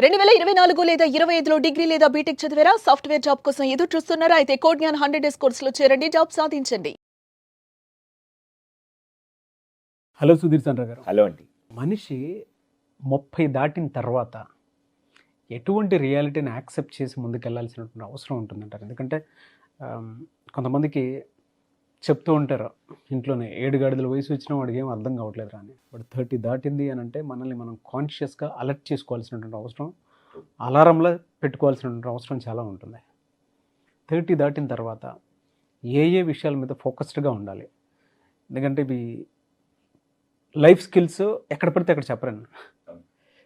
2024 లేదా 25లో డిగ్రీ లేదా బీటెక్ చదివారా? సాఫ్ట్‌వేర్ జాబ్ కోసం ఎదురు చూస్తున్నారా? అయితే కోడ్ జ్ఞాన్ 100 డేస్ కోర్సులో చేరండి, జాబ్ సాధించండి. హలో సుధీర్ చంద్ర గారు. హలో అండి. మనిషి 30 దాటిన తర్వాత ఎటువంటి రియాలిటీని యాక్సెప్ట్ చేసి ముందుకెళ్లాల్సినటువంటి అవసరం ఉంటుందంటారు? ఎందుకంటే కొంతమందికి చెప్తూ ఉంటారు ఇంట్లోనే 7 గడిదల వయసు వచ్చినా వాడికి ఏం అర్థం కావట్లేదు అని. బట్ 30 దాటింది అని అంటే మనల్ని మనం కాన్షియస్గా అలర్ట్ చేసుకోవాల్సినటువంటి అవసరం, అలారంలో పెట్టుకోవాల్సినటువంటి అవసరం చాలా ఉంటుంది. 30 దాటిన తర్వాత ఏ ఏ విషయాల మీద ఫోకస్డ్గా ఉండాలి? ఎందుకంటే ఇవి లైఫ్ స్కిల్స్ ఎక్కడ పడితే అక్కడ చెప్పరండి.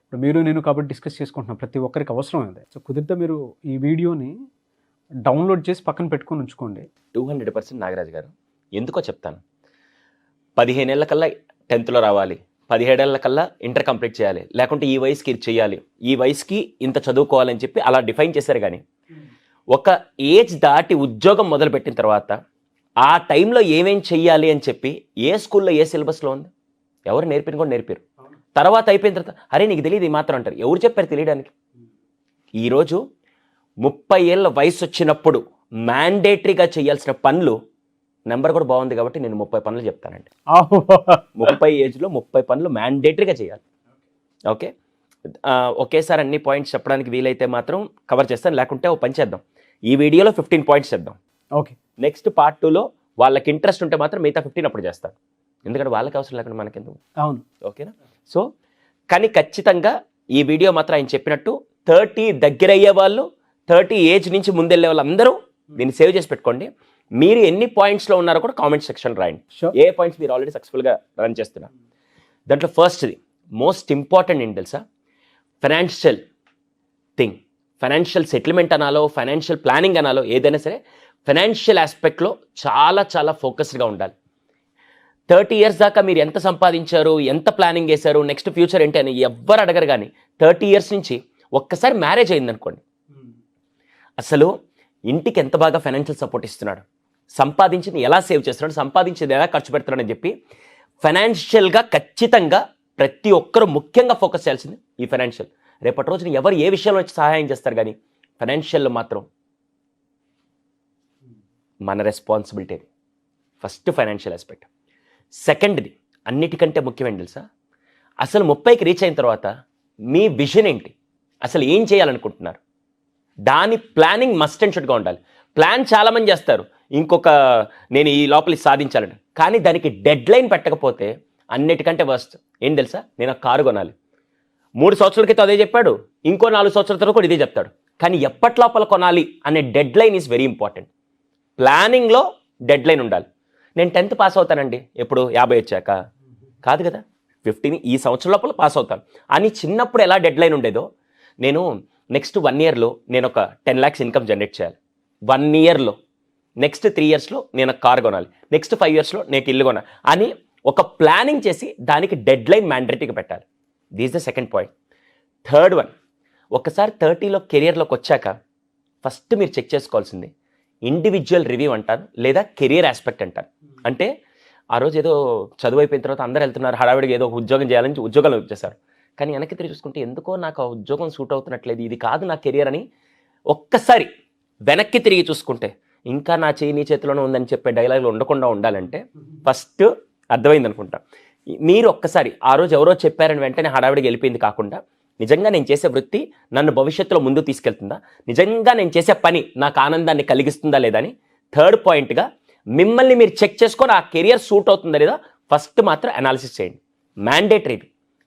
ఇప్పుడు మీరు నేను కాబట్టి డిస్కస్ చేసుకుంటున్నాం, ప్రతి ఒక్కరికి అవసరం అది. సో కుదిరితే మీరు ఈ వీడియోని డౌన్లోడ్ చేసి పక్కన పెట్టుకొని ఉంచుకోండి. 200% నాగరాజు గారు, ఎందుకో చెప్తాను. 15 ఏళ్ళ కల్లా 10th రావాలి, 17 ఏళ్ళ కల్లా ఇంటర్ కంప్లీట్ చేయాలి, లేకుంటే ఈ వయసుకి ఇది చేయాలి, ఈ వయసుకి ఇంత చదువుకోవాలని చెప్పి అలా డిఫైన్ చేశారు. కానీ ఒక ఏజ్ దాటి ఉద్యోగం మొదలుపెట్టిన తర్వాత ఆ టైంలో ఏమేం చెయ్యాలి అని చెప్పి ఏ స్కూల్లో ఏ సిలబస్లో ఉంది ఎవరు నేర్పిన కూడా నేర్పారు. తర్వాత అయిపోయిన తర్వాత అరే నీకు తెలియదు ఈ మాత్రం అంటారు. ఎవరు చెప్పారు తెలియడానికి? ఈరోజు 30 ఏళ్ళ వయసు వచ్చినప్పుడు మ్యాండేటరీగా చేయాల్సిన పనులు, నెంబర్ కూడా బాగుంది కాబట్టి నేను 30 పనులు చెప్తానండి. 30 ఏజ్లో 30 పనులు మ్యాండేటరీగా చేయాలి. ఓకే, ఒకేసారి అన్ని పాయింట్స్ చెప్పడానికి వీలైతే మాత్రం కవర్ చేస్తాను, లేకుంటే ఓ పని చేద్దాం, ఈ వీడియోలో 15 పాయింట్స్ చెప్దాం. ఓకే, నెక్స్ట్ పార్ట్ 2లో వాళ్ళకి ఇంట్రెస్ట్ ఉంటే మాత్రం మిగతా 15 అప్పుడు చేస్తాను. ఎందుకంటే వాళ్ళకి అవసరం లేకుండా మనకెందుకు? అవును, ఓకేనా? సో కానీ ఖచ్చితంగా ఈ వీడియో మాత్రం ఆయన చెప్పినట్టు 30 దగ్గర అయ్యే వాళ్ళు, 30 ఏజ్ నుంచి ముందెళ్ళే వాళ్ళు అందరూ దీన్ని సేవ్ చేసి పెట్టుకోండి. మీరు ఎన్ని పాయింట్స్లో ఉన్నారో కూడా కామెంట్ సెక్షన్ రాయండి. ఏ పాయింట్స్ మీరు ఆల్రెడీ సక్సెస్ఫుల్గా రన్ చేస్తున్నారు. దాంట్లో ఫస్ట్ది మోస్ట్ ఇంపార్టెంట్ ఏంటి తెలుసా? Financial thing. ఫైనాన్షియల్ సెటిల్మెంట్ అనాలో, ఫైనాన్షియల్ ప్లానింగ్ అనాలో, ఏదైనా సరే ఫైనాన్షియల్ ఆస్పెక్ట్లో చాలా చాలా ఫోకస్డ్గా ఉండాలి. 30 ఇయర్స్ దాకా మీరు ఎంత సంపాదించారు, ఎంత ప్లానింగ్ చేశారు, నెక్స్ట్ ఫ్యూచర్ ఏంటి అని ఎవ్వరు అడగరు. కానీ 30 ఇయర్స్ నుంచి ఒక్కసారి మ్యారేజ్ అయిందనుకోండి, అసలు ఇంటికి ఎంత బాగా ఫైనాన్షియల్ సపోర్ట్ ఇస్తున్నాడు, సంపాదించింది ఎలా సేవ్ చేస్తున్నాడు, సంపాదించింది ఎలా ఖర్చు పెడుతున్నాడు అని చెప్పి ఫైనాన్షియల్గా ఖచ్చితంగా ప్రతి ఒక్కరూ ముఖ్యంగా ఫోకస్ చేయాల్సింది ఈ ఫైనాన్షియల్. రేపటి రోజున ఎవరు ఏ విషయంలో వచ్చి సహాయం చేస్తారు, కానీ ఫైనాన్షియల్లో మాత్రం మన రెస్పాన్సిబిలిటీ. First financial aspect. సెకండ్ది అన్నిటికంటే ముఖ్యమైన తెలుసా? అసలు 30కి రీచ్ అయిన తర్వాత మీ విజన్ ఏంటి, అసలు ఏం చేయాలనుకుంటున్నారు, దాని ప్లానింగ్ మస్ట్ అండ్ షుడ్గా ఉండాలి. ప్లాన్ చాలామంది చేస్తారు, నేను ఈ లోపలి సాధించాలని, కానీ దానికి డెడ్ లైన్ పెట్టకపోతే అన్నిటికంటే వర్స్ట్ ఏం తెలుసా? నేను ఆ కారు కొనాలి, 3 సంవత్సరాల క్రితం అదే చెప్పాడు, ఇంకో 4 సంవత్సరాల తర్వాత కూడా ఇదే చెప్తాడు. కానీ ఎప్పటి లోపల కొనాలి అనే dead line is very important. ప్లానింగ్లో డెడ్ లైన్ ఉండాలి. నేను 10th పాస్ అవుతానండి ఎప్పుడు 50 వచ్చాక కాదు కదా, 15 ఈ సంవత్సరం లోపల పాస్ అవుతాను అని చిన్నప్పుడు ఎలా డెడ్ లైన్ ఉండేదో, నేను నెక్స్ట్ 1 ఇయర్లో నేను ఒక 10 lakhs ఇన్కమ్ జనరేట్ చేయాలి, 1 ఇయర్లో, నెక్స్ట్ 3 ఇయర్స్లో నేను ఒక కార్ కొనాలి, నెక్స్ట్ 5 ఇయర్స్లో నేను ఇల్లు కొనాలి అని ఒక ప్లానింగ్ చేసి దానికి డెడ్ లైన్ మ్యాండేటరీగా పెట్టాలి. This the second point. Third one, ఒకసారి 30లో కెరియర్లోకి వచ్చాక ఫస్ట్ మీరు చెక్ చేసుకోవాల్సింది ఇండివిజువల్ రివ్యూ అంటారు, లేదా కెరియర్ ఆస్పెక్ట్ అంటారు. అంటే ఆ రోజు ఏదో చదువు అయిపోయిన తర్వాత అందరూ వెళ్తున్నారు, హడావిడిగా ఏదో ఒక ఉద్యోగం చేయాలని ఉద్యోగాలు వచ్చేసారు. కానీ వెనక్కి తిరిగి చూసుకుంటే ఎందుకో నాకు ఆ ఉద్యోగం సూట్ అవుతున్నట్లేదు, ఇది కాదు నా కెరియర్ అని ఒక్కసారి వెనక్కి తిరిగి చూసుకుంటే, ఇంకా నా చేయి నీ చేతిలోనే ఉందని చెప్పే డైలాగులు ఉండకుండా ఉండాలంటే ఫస్ట్ అర్థమైంది అనుకుంటా. మీరు ఒక్కసారి ఆ రోజు ఎవరో చెప్పారని వెంటనే హడావిడిగా వెళ్ళిపోయింది కాకుండా, నిజంగా నేను చేసే వృత్తి నన్ను భవిష్యత్తులో ముందు తీసుకెళ్తుందా, నిజంగా నేను చేసే పని నాకు ఆనందాన్ని కలిగిస్తుందా లేదా అని థర్డ్ పాయింట్గా మిమ్మల్ని మీరు చెక్ చేసుకొని ఆ కెరియర్ సూట్ అవుతుందా లేదా ఫస్ట్ మాత్రం అనాలిసిస్ చేయండి. మ్యాండేటరీ.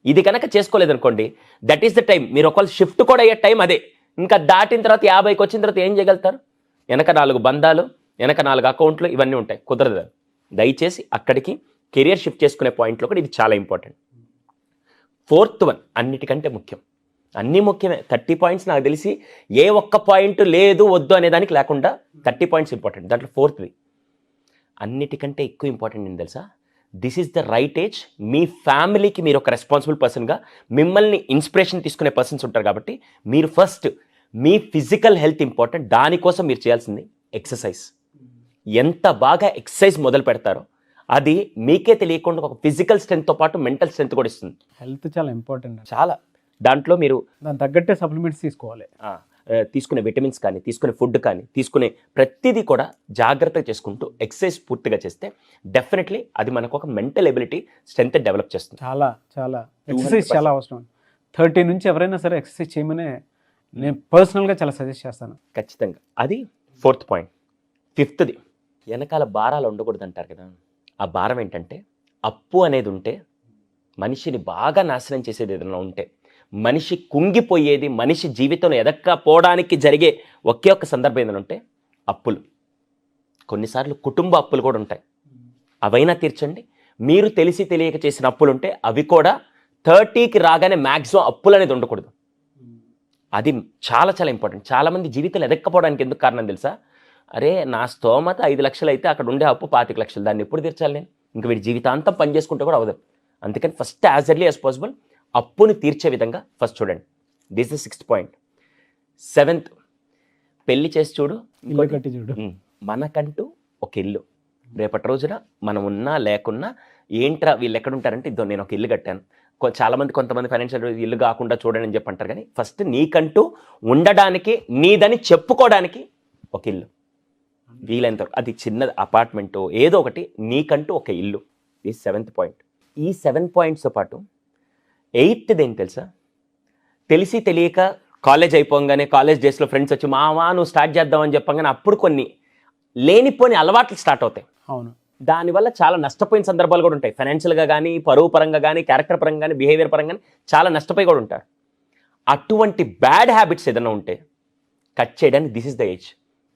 ఇది కనుక చేసుకోలేదనుకోండి, దట్ ఈస్ ద టైం. మీరు ఒకవేళ షిఫ్ట్ కూడా అయ్యే టైం అదే. ఇంకా దాటిన తర్వాత 50కి వచ్చిన తర్వాత ఏం చేయగలుగుతారు? వెనక 4 బంధాలు, వెనక 4 అకౌంట్లు, ఇవన్నీ ఉంటాయి. కుదరదు. దయచేసి అక్కడికి కెరియర్ షిఫ్ట్ చేసుకునే పాయింట్లో కూడా ఇది చాలా ఇంపార్టెంట్. ఫోర్త్ వన్ అన్నిటికంటే ముఖ్యం. అన్నీ ముఖ్యమే. 30 పాయింట్స్ నాకు తెలిసి ఏ ఒక్క పాయింట్ లేదు వద్దు అనేదానికి లేకుండా 30 పాయింట్స్ ఇంపార్టెంట్. దాంట్లో ఫోర్త్ది అన్నిటికంటే ఎక్కువ ఇంపార్టెంట్ ఏంటి తెలుసా? This is the right age. మీ ఫ్యామిలీకి మీరు ఒక రెస్పాన్సిబుల్ పర్సన్గా, మిమ్మల్ని ఇన్స్పిరేషన్ తీసుకునే పర్సన్స్ ఉంటారు కాబట్టి మీరు ఫస్ట్ మీ ఫిజికల్ హెల్త్ ఇంపార్టెంట్. దానికోసం మీరు చేయాల్సింది ఎక్సర్సైజ్. ఎంత బాగా ఎక్సర్సైజ్ మొదలు పెడతారో అది మీకే తెలియకుండా ఒక ఫిజికల్ స్ట్రెంగ్త్తో పాటు మెంటల్ స్ట్రెంగ్త్ కూడా ఇస్తుంది. హెల్త్ చాలా ఇంపార్టెంట్. చాలా దాంట్లో మీరు దాని తగ్గట్టే సప్లిమెంట్స్ తీసుకోవాలి. తీసుకునే విటమిన్స్ కానీ, తీసుకునే ఫుడ్ కానీ, తీసుకునే ప్రతిదీ కూడా జాగ్రత్తగా చేసుకుంటూ ఎక్సర్సైజ్ పూర్తిగా చేస్తే డెఫినెట్లీ అది మనకు ఒక మెంటల్ ఎబిలిటీ స్ట్రెంత్ డెవలప్ చేస్తుంది. చాలా చాలా ఎక్సర్సైజ్ చాలా అవసరం. 30 నుంచి ఎవరైనా సరే ఎక్సర్సైజ్ చేయమనే నేను పర్సనల్గా చాలా సజెస్ట్ చేస్తాను. ఖచ్చితంగా. అది 4th పాయింట్. 5th వెనకాల భారాలు ఉండకూడదు అంటారు కదా. ఆ భారం ఏంటంటే అప్పు అనేది ఉంటే మనిషిని బాగా నాశనం చేసేది ఏదైనా ఉంటే, మనిషి కుంగిపోయేది, మనిషి జీవితంలో ఎదక్కపోవడానికి జరిగే ఒకే ఒక్క సందర్భం ఏదైనా ఉంటే అప్పులు. కొన్నిసార్లు కుటుంబ అప్పులు కూడా ఉంటాయి. అవైనా తీర్చండి. మీరు తెలిసి తెలియక చేసిన అప్పులు ఉంటే అవి కూడా 30కి రాగానే మ్యాక్సిమం అప్పులు అనేది ఉండకూడదు. అది చాలా చాలా ఇంపార్టెంట్. చాలామంది జీవితంలో ఎదక్కపోవడానికి ఎందుకు కారణం తెలుసా? అరే నా స్తోమత 5 లక్షలు అయితే అక్కడ ఉండే అప్పు 25 లక్షలు, దాన్ని ఎప్పుడు తీర్చాలి నేను? ఇంక వీడి జీవితాంతం పని చేసుకుంటే కూడా అవ్వదు. అందుకని first as early as possible అప్పుని తీర్చే విధంగా ఫస్ట్ చూడండి. This is 6th point. 7th, పెళ్లి చేసి చూడు, ఇల్లు కట్టి చూడు. మనకంటూ ఒక ఇల్లు. రేపటి రోజున మనం ఉన్నా లేకున్నా ఏంట్రా వీళ్ళు ఎక్కడ ఉంటారంటే ఇద్దో నేను ఒక ఇల్లు కట్టాను. చాలామంది కొంతమంది ఫైనాన్షియల్ ఇల్లు కాకుండా చూడండి అని చెప్పి అంటారు. కానీ ఫస్ట్ నీకంటూ ఉండడానికి, నీదని చెప్పుకోవడానికి ఒక ఇల్లు వీలైనంత వరకు, అది చిన్న అపార్ట్మెంటో ఏదో ఒకటి, నీకంటూ ఒక ఇల్లు. ఈ 7th పాయింట్. ఈ 7 పాయింట్స్తో పాటు 8th ఏం తెలుసా? తెలిసి తెలియక కాలేజ్ అయిపోగానే, కాలేజ్ డేస్లో ఫ్రెండ్స్ వచ్చి మావా నువ్వు స్టార్ట్ చేద్దామని చెప్పగానే అప్పుడు కొన్ని లేనిపోని అలవాట్లు స్టార్ట్ అవుతాయి. అవును. దానివల్ల చాలా నష్టపోయిన సందర్భాలు కూడా ఉంటాయి. ఫైనాన్షియల్గా కానీ, పరువు పరంగా కానీ, క్యారెక్టర్ పరంగా కానీ, బిహేవియర్ పరంగా కానీ చాలా నష్టపోయి కూడా ఉంటారు. అటువంటి బ్యాడ్ హ్యాబిట్స్ ఏదైనా ఉంటే కట్ చేయడానికి దిస్ ఇస్ ద ఏజ్.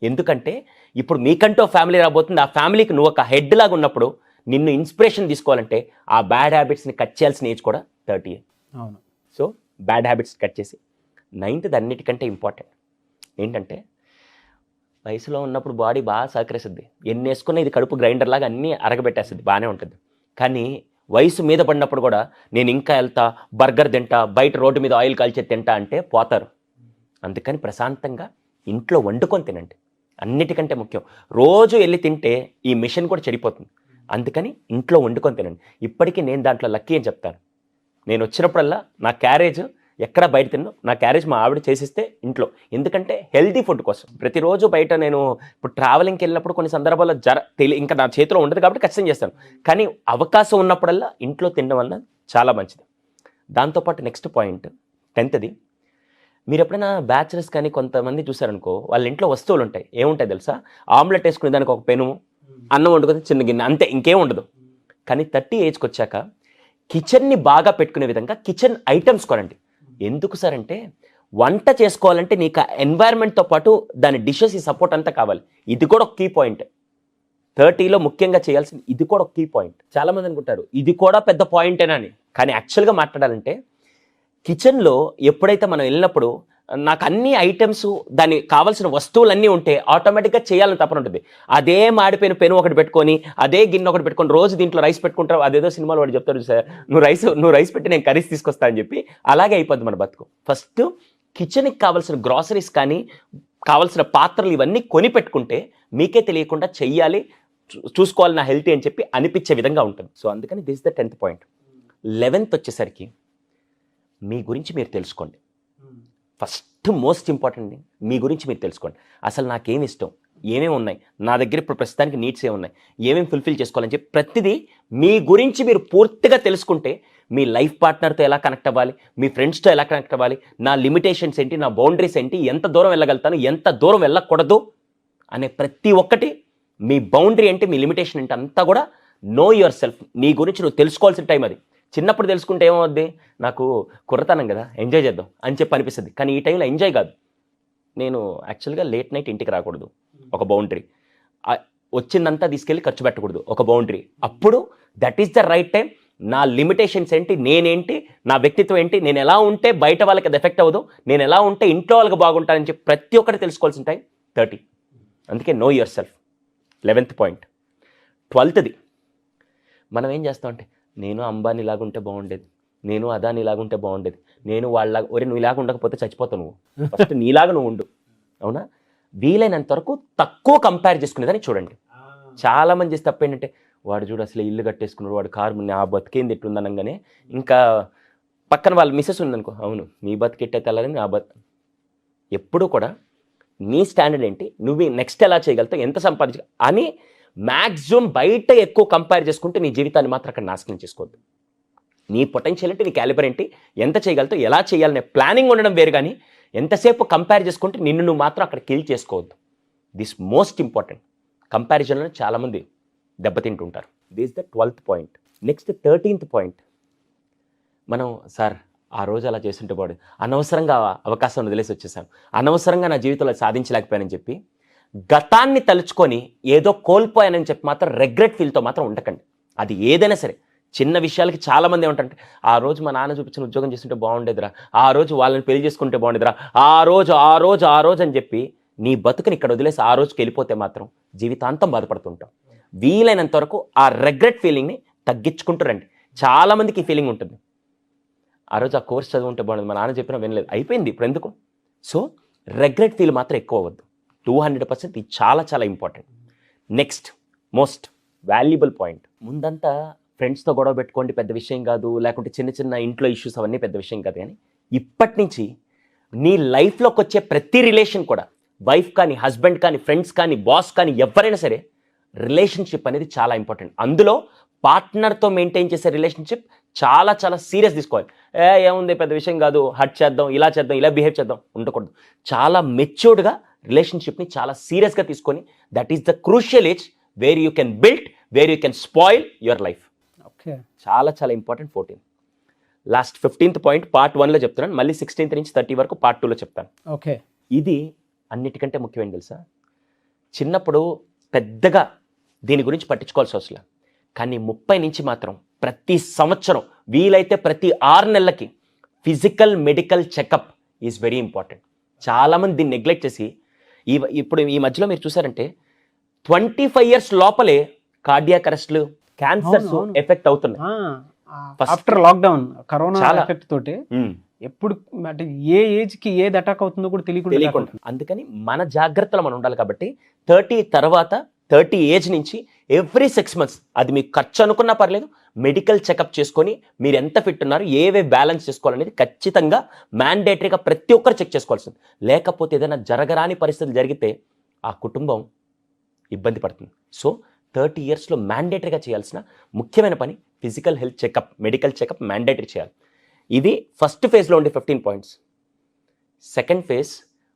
ఎందుకంటే ఇప్పుడు మీకంటూ ఫ్యామిలీ రాబోతుంది. ఆ ఫ్యామిలీకి నువ్వు ఒక హెడ్ లాగా ఉన్నప్పుడు నిన్ను ఇన్స్పిరేషన్ తీసుకోవాలంటే ఆ బ్యాడ్ హ్యాబిట్స్ని కట్ చేయాల్సిన ఏజ్ కూడా 30. అవును. సో బ్యాడ్ హ్యాబిట్స్ కట్ చేసి 9th అన్నిటికంటే ఇంపార్టెంట్ ఏంటంటే, వయసులో ఉన్నప్పుడు బాడీ బాగా సహకరిస్తుంది. ఎన్ని వేసుకున్నా ఇది కడుపు గ్రైండర్ లాగా అన్నీ అరగబెట్టేస్తుంది, బాగానే ఉంటుంది. కానీ వయసు మీద పడినప్పుడు కూడా నేను ఇంకా వెళ్తా, బర్గర్ తింటా, బయట రోడ్డు మీద ఆయిల్ కాల్చే తింటా అంటే పోతారు. అందుకని ప్రశాంతంగా ఇంట్లో వండుకొని తినండి. అన్నిటికంటే ముఖ్యం. రోజు వెళ్ళి తింటే ఈ మిషన్ కూడా చెడిపోతుంది. అందుకని ఇంట్లో వండుకొని తినండి. ఇప్పటికీ నేను దాంట్లో లక్కీ అని చెప్తాను. నేను వచ్చినప్పుడల్లా నా క్యారేజ్ ఎక్కడ బయట తిన్నా, నా క్యారేజ్ మా ఆవిడ చేసిస్తే ఇంట్లో. ఎందుకంటే హెల్తీ ఫుడ్ కోసం. ప్రతిరోజు బయట నేను ఇప్పుడు ట్రావెలింగ్కి వెళ్ళినప్పుడు కొన్ని సందర్భాల్లో ఇంకా నా చేతిలో ఉండదు కాబట్టి ఖచ్చితంగా చేస్తాను. కానీ అవకాశం ఉన్నప్పుడల్లా ఇంట్లో తినడం వల్ల చాలా మంచిది. దాంతోపాటు నెక్స్ట్ పాయింట్ 10th. మీరు ఎప్పుడైనా బ్యాచిలర్స్ కానీ కొంతమంది చూసారనుకో, వాళ్ళ ఇంట్లో వస్తువులు ఉంటాయి. ఏముంటాయి తెలుసా? ఆమ్లెట్ వేసుకునే దానికి ఒక పెను, అన్నం వండుకొని చిన్న గిన్నె, అంతే, ఇంకేం ఉండదు. కానీ 30 ఏజ్కి వచ్చాక కిచెన్ని బాగా పెట్టుకునే విధంగా కిచెన్ ఐటమ్స్ కొనండి. ఎందుకు సార్ అంటే, వంట చేసుకోవాలంటే నీకు ఆ ఎన్వైరన్మెంట్తో పాటు దాని డిషెస్ ఈ సపోర్ట్ అంతా కావాలి. ఇది కూడా ఒక కీ పాయింట్. 30లో ముఖ్యంగా చేయాల్సింది ఇది కూడా ఒక కీ పాయింట్. చాలామంది అనుకుంటారు ఇది కూడా పెద్ద పాయింటేనా అని. కానీ యాక్చువల్గా మాట్లాడాలంటే కిచెన్లో ఎప్పుడైతే మనం వెళ్ళినప్పుడు నాకు అన్ని ఐటమ్స్, దానికి కావాల్సిన వస్తువులన్నీ ఉంటే ఆటోమేటిక్గా చేయాలని తప్పన ఉంటుంది. అదే మాడిపోయిన పెను ఒకటి పెట్టుకొని, అదే గిన్నె ఒకటి పెట్టుకొని రోజు దీంట్లో రైస్ పెట్టుకుంటారు. అదేదో సినిమాలో వాడు చెప్తారు సార్, నువ్వు రైస్ పెట్టి నేను కర్రీస్ తీసుకొస్తా అని చెప్పి. అలాగే అయిపోద్ది మన బతుకు. ఫస్ట్ కిచెన్కి కావాల్సిన గ్రాసరీస్ కానీ, కావాల్సిన పాత్రలు ఇవన్నీ కొని పెట్టుకుంటే మీకే తెలియకుండా చెయ్యాలి, చూసుకోవాలి నా హెల్తీ అని చెప్పి అనిపించే విధంగా ఉంటుంది. సో అందుకని this is the 10th point. 11th వచ్చేసరికి మీ గురించి మీరు తెలుసుకోండి. ఫస్ట్ మోస్ట్ ఇంపార్టెంట్, మీ గురించి మీరు తెలుసుకోండి. అసలు నాకేమి ఇష్టం, ఏమేమి ఉన్నాయి నా దగ్గర, ఇప్పుడు ప్రస్తుతానికి నీడ్స్ ఏమున్నాయి, ఏమేమి ఫుల్ఫిల్ చేసుకోవాలని చెప్పి ప్రతిదీ మీ గురించి మీరు పూర్తిగా తెలుసుకుంటే మీ లైఫ్ పార్ట్నర్తో ఎలా కనెక్ట్ అవ్వాలి, మీ ఫ్రెండ్స్తో ఎలా కనెక్ట్ అవ్వాలి, నా లిమిటేషన్స్ ఏంటి, నా బౌండరీస్ ఏంటి, ఎంత దూరం వెళ్ళగలుగుతాను, ఎంత దూరం వెళ్ళకూడదు అనే ప్రతి ఒక్కటి, మీ బౌండరీ ఏంటి, మీ లిమిటేషన్ ఏంటి అంతా కూడా నో యువర్ సెల్ఫ్. నీ గురించి నువ్వు తెలుసుకోవాల్సిన టైం అది. చిన్నప్పుడు తెలుసుకుంటే ఏమవుద్ది, నాకు కుర్రతనం కదా ఎంజాయ్ చేద్దాం అని చెప్పి అనిపిస్తుంది. కానీ ఈ టైంలో ఎంజాయ్ కాదు. నేను యాక్చువల్గా లేట్ నైట్ ఇంటికి రాకూడదు, ఒక బౌండరీ. వచ్చిందంతా తీసుకెళ్ళి ఖర్చు పెట్టకూడదు, ఒక బౌండరీ. అప్పుడు that is the right time. నా లిమిటేషన్స్ ఏంటి, నేనేంటి, నా వ్యక్తిత్వం ఏంటి, నేను ఎలా ఉంటే బయట వాళ్ళకి అది ఎఫెక్ట్ అవ్వదు, నేను ఎలా ఉంటే ఇంట్లో వాళ్ళకి బాగుంటానని చెప్పి ప్రతి ఒక్కటి తెలుసుకోవాల్సిన టైం 30. అందుకే no your self. 11th point. 12th మనం ఏం చేస్తామంటే, నేను అంబానీ లాగా ఉంటే బాగుండేది, నేను అదాని లాగా ఉంటే బాగుండేది, నేను వాళ్ళలాగా, ఒరే నువ్వు ఇలాగా ఉండకపోతే చచ్చిపోతావు, నువ్వు ఫస్ట్ నీలాగా నువ్వు ఉండు. అవునా? వీలైనంత వరకు తక్కువ కంపేర్ చేసుకునేదని చూడండి. చాలామంది చేసి తప్పు ఏంటంటే, వాడు చూడు అసలు ఇల్లు కట్టేసుకున్నాడు, వాడు కారు, ఆ బతికేంది ఎట్లుందనగానే ఇంకా పక్కన వాళ్ళ మిస్సెస్ ఉందనుకో, అవును నీ బతికెట్టే తెల్లని నా ఎప్పుడు కూడా నీ స్టాండర్డ్ ఏంటి, నువ్వు నెక్స్ట్ ఎలా చేయగలుగుతావు, ఎంత సంపాదించ అని మ్యాక్సిమం బయట ఎక్కువ కంపేర్ చేసుకుంటే నీ జీవితాన్ని మాత్రం అక్కడ నాశనం చేసుకోవద్దు. నీ పొటెన్షియల్ ఏంటి, నీ క్యాలిబర్ ఏంటి, ఎంత చేయగలుగుతావు, ఎలా చేయాలనే ప్లానింగ్ ఉండడం వేరు, కానీ ఎంతసేపు కంపేర్ చేసుకుంటే నిన్ను నువ్వు మాత్రం అక్కడ కిల్ చేసుకోవద్దు. This most important. కంపారిజన్లో చాలామంది దెబ్బతింటుంటారు. This the 12th point. Next 13th point. మనం సార్ ఆ రోజు అలా చేస్తుంటే బాగుంది, అనవసరంగా అవకాశం వదిలేసి వచ్చేసాను, అనవసరంగా నా జీవితంలో సాధించలేకపోయానని చెప్పి గతాన్ని తలుచుకొని ఏదో కోల్పోయానని చెప్పి మాత్రం రెగ్రెట్ ఫీల్తో మాత్రం ఉండకండి. అది ఏదైనా సరే, చిన్న విషయాలకి చాలామంది ఏమంటారంటే ఆ రోజు మా నాన్న చూపించిన ఉద్యోగం చేస్తుంటే బాగుండేదిరా, ఆ రోజు వాళ్ళని పెళ్లి చేసుకుంటే బాగుండేదిరా, ఆ రోజు అని చెప్పి నీ బతుకుని ఇక్కడ వదిలేసి ఆ రోజుకి వెళ్ళిపోతే మాత్రం జీవితాంతం బాధపడుతుంటాం. వీలైనంత వరకు ఆ రెగ్రెట్ ఫీలింగ్ని తగ్గించుకుంటూ రండి. చాలామందికి ఈ ఫీలింగ్ ఉంటుంది, ఆ రోజు ఆ కోర్స్ చదువుంటే బాగుంది, మా నాన్న చెప్పినా వినలేదు, అయిపోయింది ఇప్పుడు ఎందుకు. సో రెగ్రెట్ ఫీల్ మాత్రం ఎక్కువ అవ్వద్దు. 200% ఇది చాలా చాలా important. Next most valuable point. ముందంతా ఫ్రెండ్స్తో గొడవ పెట్టుకోండి, పెద్ద విషయం కాదు, లేకుంటే చిన్న చిన్న ఇంట్లో ఇష్యూస్ అవన్నీ పెద్ద విషయం కాదు, కానీ ఇప్పటి నుంచి నీ లైఫ్లోకి వచ్చే ప్రతి రిలేషన్ కూడా, వైఫ్ కానీ, హస్బెండ్ కానీ, ఫ్రెండ్స్ కానీ, బాస్ కానీ, ఎవరైనా సరే రిలేషన్షిప్ అనేది చాలా ఇంపార్టెంట్. అందులో పార్ట్నర్తో మెయింటైన్ చేసే రిలేషన్షిప్ చాలా చాలా సీరియస్ తీసుకోవాలి. ఏముంది పెద్ద విషయం కాదు, హట్ చేద్దాం, ఇలా బిహేవ్ చేద్దాం ఉండకూడదు. చాలా మెచ్యూర్డ్గా రిలేషన్షిప్ని చాలా సీరియస్గా తీసుకొని, that is the crucial age where you can build, where you can spoil your life. Okay, చాలా చాలా important. 14 last 15th point part 1లో చెప్తున్నాను, మళ్ళీ 16th నుంచి 30 వరకు పార్ట్ 2లో చెప్తాను. ఓకే, ఇది అన్నిటికంటే ముఖ్యమైన తెలుసా. చిన్నప్పుడు పెద్దగా దీని గురించి పట్టించుకోవాల్సి అవసరం, కానీ 30 నుంచి మాత్రం ప్రతి సంవత్సరం వీలైతే ప్రతి 6 నెలలకి physical medical checkup is very important. చాలామంది దీన్ని నెగ్లెక్ట్ చేసి ఇప్పుడు ఈ మధ్యలో మీరు చూసారంటే 25 years లోపలే కార్డియాక్ అరెస్ట్లు, క్యాన్సర్స్ ఎఫెక్ట్ అవుతున్నాయి. ఆఫ్టర్ లాక్డౌన్ కరోనా చాలా ఎఫెక్ట్ తోటి ఎప్పుడు అంటే ఏ ఏజ్కి ఏది అటాక్ అవుతుందో కూడా తెలియకుండా. అందుకని మన జాగ్రత్తలో మనం ఉండాలి. కాబట్టి 30 తర్వాత 30 ఏజ్ నుంచి ఎవ్రీ 6 months అది మీకు ఖర్చు అనుకున్నా పర్లేదు, మెడికల్ చెకప్ చేసుకొని మీరు ఎంత ఫిట్ ఉన్నారు, ఏవే బ్యాలెన్స్ చేసుకోవాలనేది ఖచ్చితంగా మ్యాండేటరీగా ప్రతి ఒక్కరు చెక్ చేసుకోవాల్సింది. లేకపోతే ఏదైనా జరగరాని పరిస్థితులు జరిగితే ఆ కుటుంబం ఇబ్బంది పడుతుంది. సో 30 yearsలో మ్యాండేటరీగా చేయాల్సిన ముఖ్యమైన పని physical health checkup, medical checkup mandatory చేయాలి. ఇది ఫస్ట్ ఫేజ్లో ఉండే 15 points. Second phase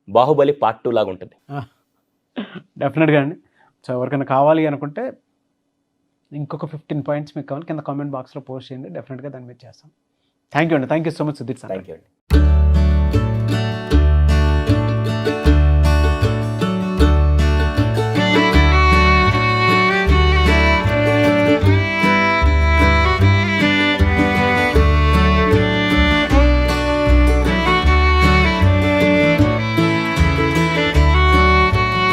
Baahubali part 2 లాగా ఉంటుంది. డెఫినెట్గా అండి. సో ఎవరికైనా కావాలి అనుకుంటే ఇంకొక 15 points మీకు కావాలి, కింద కామెంట్ బాక్స్లో పోస్ట్ చేయండి, డెఫినెట్గా దాని మీద చేస్తాం. థ్యాంక్ యూ అండి, thank you so much Sudheer sir. Thank you అండి.